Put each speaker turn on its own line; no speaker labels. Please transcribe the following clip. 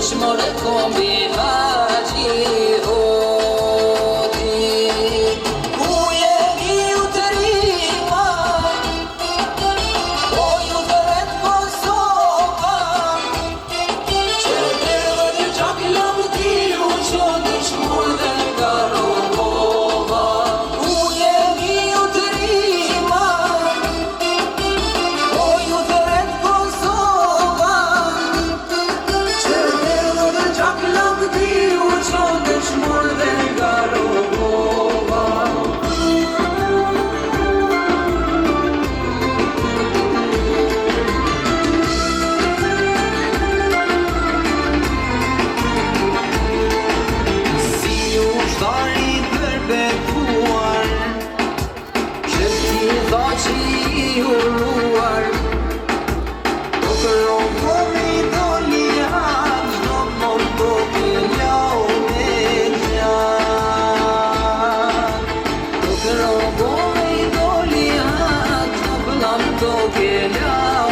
Shmore kombi haji hoti Uje i u të rima O ju të ret Kosova Që të dhe gjak lëm tiju Që të shmur dhe nga Rogova Uje i u të rima O ju të ret Kosova Që të dhe gjak lëm tiju Që të shmur dhe nga Rogova Si u shtari përbetuar Që ti tha që i urruar Do kërrogomi do lihat Do mor do këllau me gjat Do kërrogomi do lihat Do këllam do këllau